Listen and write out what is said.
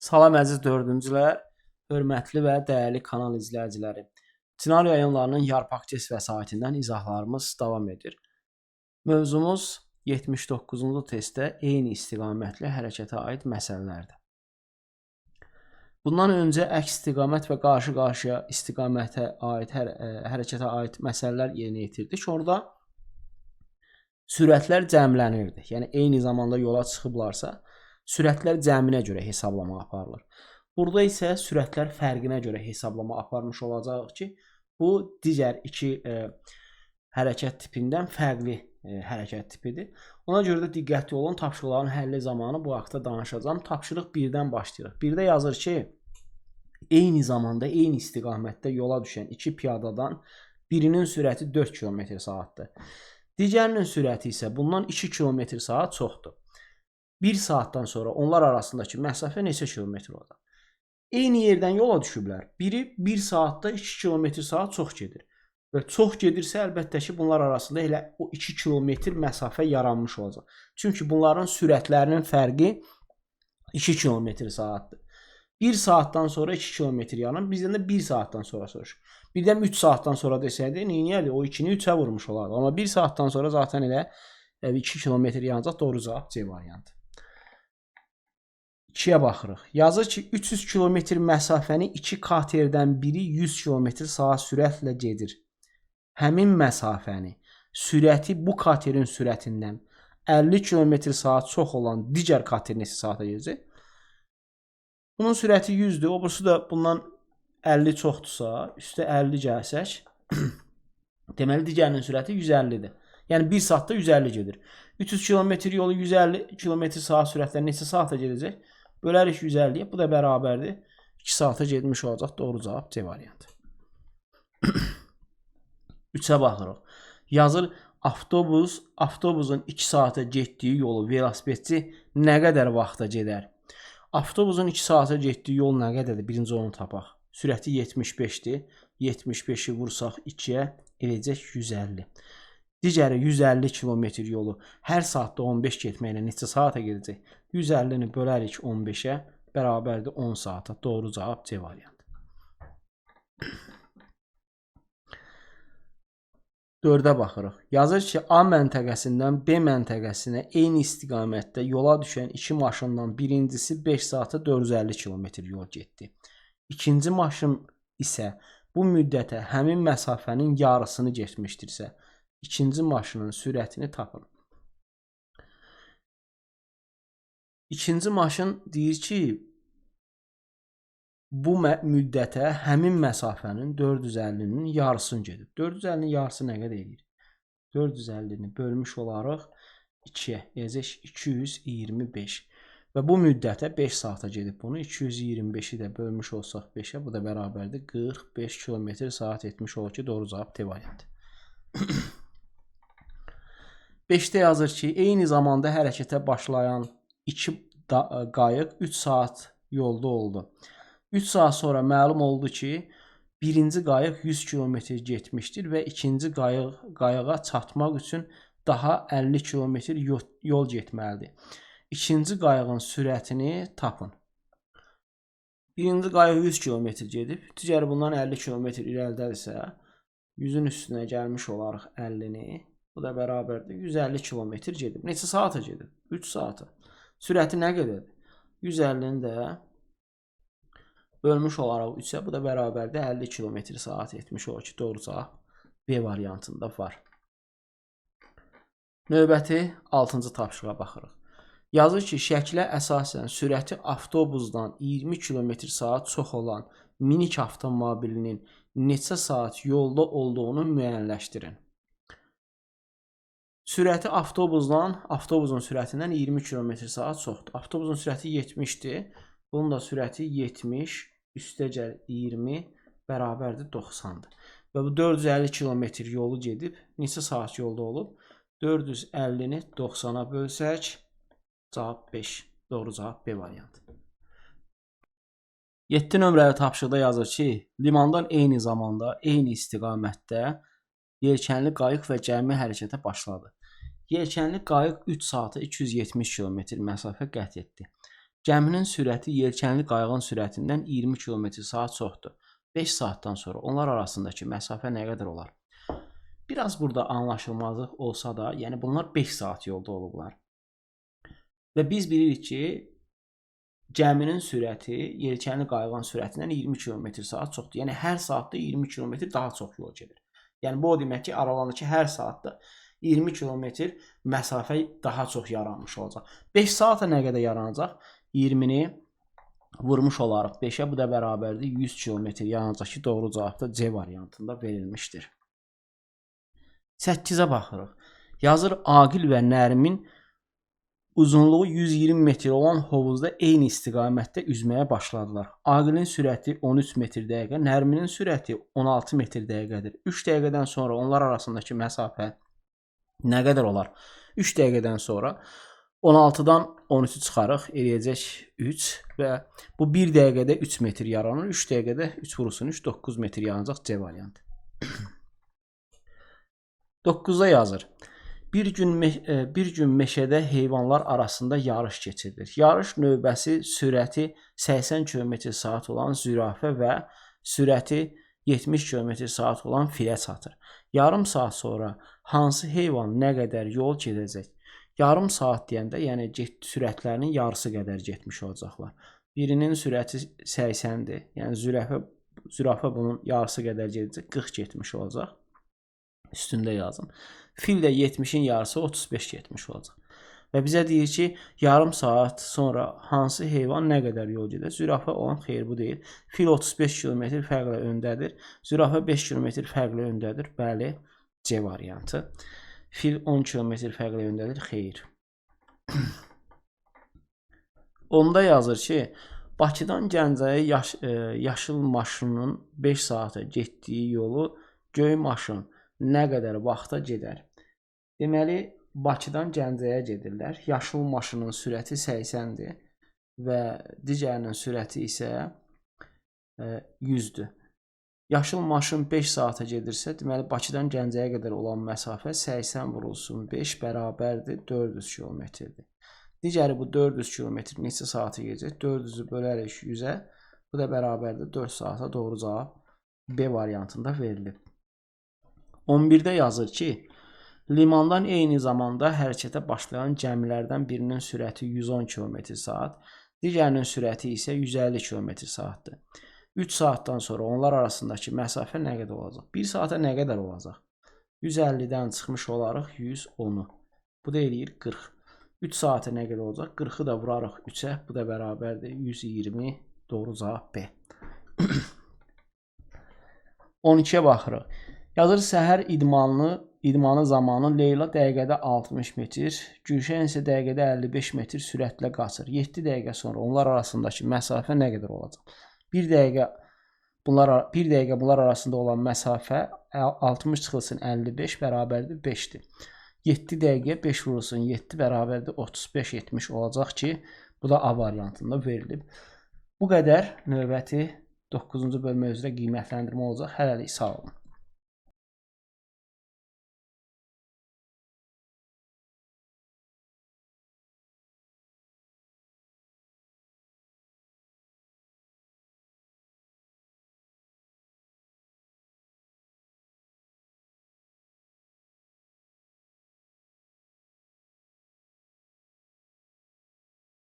Salam əziz dördüncülər, hörmətli və dəyərli kanal izləyiciləri. Çinar yayınlarının Yarpaq.test vəsaitindən izahlarımız davam edir. Mövzumuz 79-cu testdə eyni istiqamətli hərəkətə aid məsələlərdir. Bundan öncə əks istiqamət və qarşı-qarşıya istiqamətə aid hərəkətə aid məsələlər yerinə yetirdik. Orada sürətlər cəmlənirdi. Yəni eyni zamanda yola çıxıblarsa, sürətlər cəminə görə hesablama aparılır. Burada isə sürətlər fərqinə görə hesablama aparmış olacaq ki, bu digər iki hərəkət tipindən fərqli hərəkət tipidir. Ona görə də diqqətli olun, tapşırıqların həlli zamanı bu haqda danışacağam. Tapşırıq 1-dən başlayırıq. 1-də yazır ki, eyni zamanda eyni istiqamətdə yola düşən iki piyadadan birinin sürəti 4 km/saatdır. Digərinin sürəti isə bundan 2 km/saat çoxdur. 1 saatdan sonra onlar arasındakı məsafə neçə kilometr olacaq? Eyni yerdən yola düşüblər. Biri 1 saatda 2 km/saat çox gedir. Və çox gedirsə, əlbəttə ki, bunlar arasında elə o 2 kilometr məsafə yaranmış olacaq. Çünki bunların sürətlərinin fərqi 2 km/saatdır. 1 saatdan sonra 2 kilometr yaranır. Bizdən də 1 saatdan sonra soruşur. Birdən 3 saatdan sonra desəydi, neyniyərdi? O 2-ni 3-ə vurmuş olardı. Amma 1 saatdan sonra zaten elə 2 kilometr yanacaq. Doğru cavab C variantı. 2-yə baxırıq. Yazır ki, 300 kilometr məsafəni 2 katerdən biri 100 km/saat sürətlə gedir. Həmin məsafəni sürəti bu katerin sürətindən 50 km/saat çox olan digər kater neçə saata gedəcək? Bunun sürəti 100-dür. O birisi də bundan 50 çoxdursa, üstə 50 gəlsək, deməli digərinin sürəti 150-dir. Yəni 1 saatda 150 gedir. 300 km yolu 150 km/saat sürətlə neçə saata gedəcək? Bölərik 150-yə. Bu da bərabərdir. 2 saata getmiş olacaq. Doğru cavab C variantı. 3-ə baxırıq. Yazır, avtobusun 2 saata getdiyi yolu velosipedçi nə qədər vaxta gedər? Avtobusun 2 saata getdiyi yol nə qədərdir? Birinci onu tapaq. Sürəti 75-dir. 75-i vursaq 2-yə eləyəcək 150. Digəri 150 km yolu hər saatda 15 getməklə neçə saata gedəcək? 150-ni bölərik 15-ə, bərabərdir 10 saata. Doğru cavab C variantı. 4-ə baxırıq. Yazır ki, A məntəqəsindən B məntəqəsinə eyni istiqamətdə yola düşən iki maşından birincisi 5 saata 450 km yol getdi. İkinci maşın isə bu müddətə həmin məsafənin yarısını getmişdirsə, ikinci maşının sürətini tapın. İkinci maşın deyir ki, bu müddətə həmin məsafənin 450-nin yarısını gedib. 450-nin yarısı nə qədər edir? 450-ni bölmüş olaraq 2-yə, eləyəcək 225. Və bu müddətə 5 saata gedib bunu. 225-i də bölmüş olsaq 5-ə, bu da bərabərdir 45 km/saat etmiş olur ki, doğru cavab D variantı. 5-də yazır ki, eyni zamanda hərəkətə başlayan iki qayıq 3 saat yolda oldu. 3 saat sonra məlum oldu ki, birinci qayıq 100 km getmişdir və ikinci qayığa çatmaq üçün daha 50 km yol getməlidir. İkinci qayığın sürətini tapın. Birinci qayıq 100 km gedib, digəri bundan 50 km irəlidədirsə, 100-ün üstünə gəlmiş olaraq 50-ni. Bu da bərabərdir 150 km gedib. Neçə saata gedib? 3 saata. Sürəti nə qədərdir? 150-ni də bölmüş olaraq 3-ə, bu da bərabərdir 50 km/saat etmiş olur ki, doğru cavab B variantında var. Növbəti 6-cı tapşırığa baxırıq. Yazır ki, şəklə əsasən sürəti avtobusdan 20 km/saat çox olan minik avtomobilinin neçə saat yolda olduğunu müəyyənləşdirin. Sürəti avtobusun sürətindən 20 km/saat çoxdur. Avtobusun sürəti 70-dir. Bunun da sürəti 70, üstə gəl 20, bərabərdir 90-dır. Və bu 450 km yolu gedib, neçə saat yolda olub? 450-ni 90-a bölsək, cavab 5. Doğru cavab B variantı. 7 nömrəli tapşırıqda yazır ki, limandan eyni zamanda, eyni istiqamətdə yelkənli qayıq və gəmi hərəkətə başladı. Yelkənli qayıq 3 saata 270 km məsafə qət etdi. Gəminin sürəti yelkənli qayığın sürətindən 20 km/saat çoxdur. 5 saatdan sonra onlar arasındakı məsafə nə qədər olar? Biraz burada anlaşılmazlıq olsa da, yəni bunlar 5 saat yolda olublar. Və biz bilirik ki, gəminin sürəti yelkənli qayığın sürətindən 20 km/saat çoxdur. Yəni hər saatda 20 km daha çox yol gedir. Yəni bu o demək ki, aralarındakı hər saatda 20 km məsafə daha çox yaranmış olacaq. 5 saata nə qədər yaranacaq? 20-ni vurmuş olaraq 5-ə, bu da bərabərdir 100 km yaranacaq ki, doğru cavab da C variantında verilmişdir. 8-ə baxırıq. Yazır Aqil və Nərmin uzunluğu 120 metr olan hovuzda eyni istiqamətdə üzməyə başladılar. Aqilin sürəti 13 metr dəqiqə, Nərminin sürəti 16 metr dəqiqədir. 3 dəqiqədən sonra onlar arasındakı məsafə nə qədər olar? 3 dəqiqədən sonra 16-dan 13-ü çıxarıq, eləyəcək 3 və bu 1 dəqiqədə 3 metr yaranır. 3 dəqiqədə 3 vurulsun 3, 9 metr yaranacaq C variantı. 9-da yazır. Bir gün meşədə heyvanlar arasında yarış keçirilir. Yarış növbəsi sürəti 80 km/saat olan zürafə və sürəti 70 km/saat olan filə çatır. Yarım saat sonra hansı heyvan nə qədər yol gedəcək? Yarım saat deyəndə, yəni sürətlərinin yarısı qədər getmiş olacaqlar. Birinin sürəti 80-dir. Yəni zürafə bunun yarısı qədər gedəcək, 40 getmiş olacaq. Üstündə yazın. Fil də 70-in yarısı 35 getmiş olacaq. Və bizə deyir ki, yarım saat sonra hansı heyvan nə qədər yol gedir? Zürafə 10, xeyr bu deyil. Fil 35 km fərqlə öndədir. Zürafə 5 km fərqlə öndədir. Bəli, C variantı. Fil 10 km fərqlə öndədir. Xeyr. Onda yazır ki, Bakıdan Gəncəyə yaşıl maşının 5 saata getdiyi yolu göy maşın nə qədər vaxta gedər? Deməli, Bakıdan Gəncəyə gedirlər. Yaşıl maşının sürəti 80-dir və digərinin sürəti isə 100-dür. Yaşıl maşın 5 saata gedirsə, deməli Bakıdan Gəncəyə qədər olan məsafə 80 vurulsun 5 bərabərdir 400 kilometrdir. Digəri bu 400 kilometr neçə saata gedəcək? 400-ü bölərik 100-ə. Bu da bərabərdir 4 saata. Doğru cavab B variantında verilib. 11-də yazır ki, limandan eyni zamanda hərəkətə başlayan gəmilərdən birinin sürəti 110 km/saat, digərinin sürəti isə 150 km/saatdır. 3 saatdan sonra onlar arasındakı məsafə nə qədər olacaq? 1 saata nə qədər olacaq? 150-dən çıxmış olaraq 110-u. Bu da eləyir 40. 3 saata nə qədər olacaq? 40-ı da vurarıq 3-ə. Bu da bərabərdir 120. Doğru cavab B. 12-yə baxırıq. Yazır səhər idmanı zamanı Leyla dəqiqədə 60 metr, Gülşən isə dəqiqədə 55 metr sürətlə qaçır. 7 dəqiqə sonra onlar arasındakı məsafə nə qədər olacaq? 1 dəqiqə bunlar arasında olan məsafə 60 çıxılsın 55 bərabərdir 5-dir. 7 dəqiqə 5 vurulsun 7 bərabərdir 35-70 olacaq ki, bu da A variantında verilib. Bu qədər növbəti 9-cu bölmə üzrə qiymətləndirmə olacaq. Hələlik sağ olun.